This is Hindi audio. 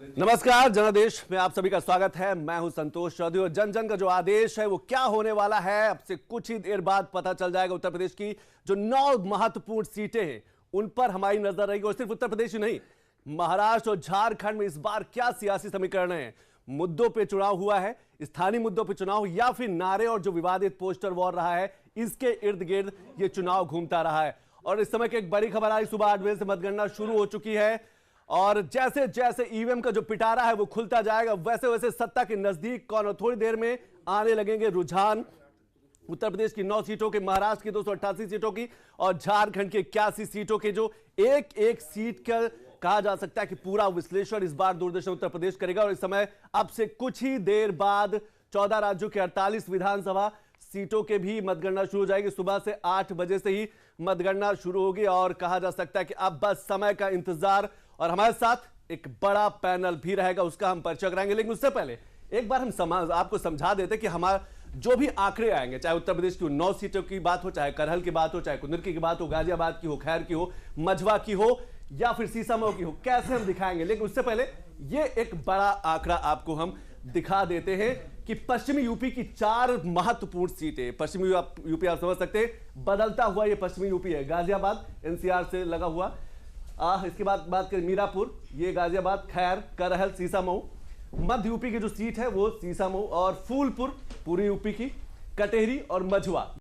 नमस्कार, जनादेश में आप सभी का स्वागत है। मैं हूं संतोष चौधरी और जन जन का जो आदेश है वो क्या होने वाला है अब से कुछ ही देर बाद पता चल जाएगा। उत्तर प्रदेश की जो 9 महत्वपूर्ण सीटें हैं उन पर हमारी नजर रहेगी और सिर्फ उत्तर प्रदेश ही नहीं, महाराष्ट्र और झारखंड में इस बार क्या सियासी समीकरण है, मुद्दों पर चुनाव हुआ है, स्थानीय मुद्दों पर चुनाव या फिर नारे और जो विवादित पोस्टर वॉर रहा है इसके इर्द गिर्द ये चुनाव घूमता रहा है। और इस समय की एक बड़ी खबर आई, सुबह 8 बजे से मतगणना शुरू हो चुकी है और जैसे जैसे ईवीएम का जो पिटारा है वो खुलता जाएगा वैसे वैसे सत्ता के नजदीक कौन और थोड़ी देर में आने लगेंगे रुझान उत्तर प्रदेश की 9 सीटों के, महाराष्ट्र की 288 सीटों की और झारखंड की 81 सीटों के। जो एक एक सीट का कहा जा सकता है कि पूरा विश्लेषण इस बार दूरदर्शन उत्तर प्रदेश करेगा। और इस समय अब से कुछ ही देर बाद 14 राज्यों के 48 विधानसभा सीटों के भी मतगणना शुरू हो जाएगी। सुबह से 8 बजे से ही मतगणना शुरू होगी और कहा जा सकता है कि अब बस समय का इंतजार। और हमारे साथ एक बड़ा पैनल भी रहेगा, उसका हम परिचय कराएंगे। लेकिन उससे पहले एक बार हम आपको समझा देते कि हमारा जो भी आंकड़े आएंगे, चाहे उत्तर प्रदेश की 9 सीटों की बात हो, चाहे करहल की बात हो, चाहे कुंदरकी की बात हो, गाजियाबाद की हो, खैर की हो, मझवा की हो या फिर सीसामऊ की हो, कैसे हम दिखाएंगे। लेकिन उससे पहले ये एक बड़ा आंकड़ा आपको हम दिखा देते हैं कि पश्चिमी यूपी की 4 महत्वपूर्ण सीटें, पश्चिमी यूपी आप समझ सकते हैं, बदलता हुआ ये पश्चिमी यूपी है। गाजियाबाद एनसीआर से लगा हुआ, इसके बाद बात करें मीरापुर, ये गाजियाबाद, खैर, करहल, सीसामऊ। मध्य यूपी की जो सीट है वो सीसामऊ और फूलपुर पूरी यूपी की, कटेहरी और मझवा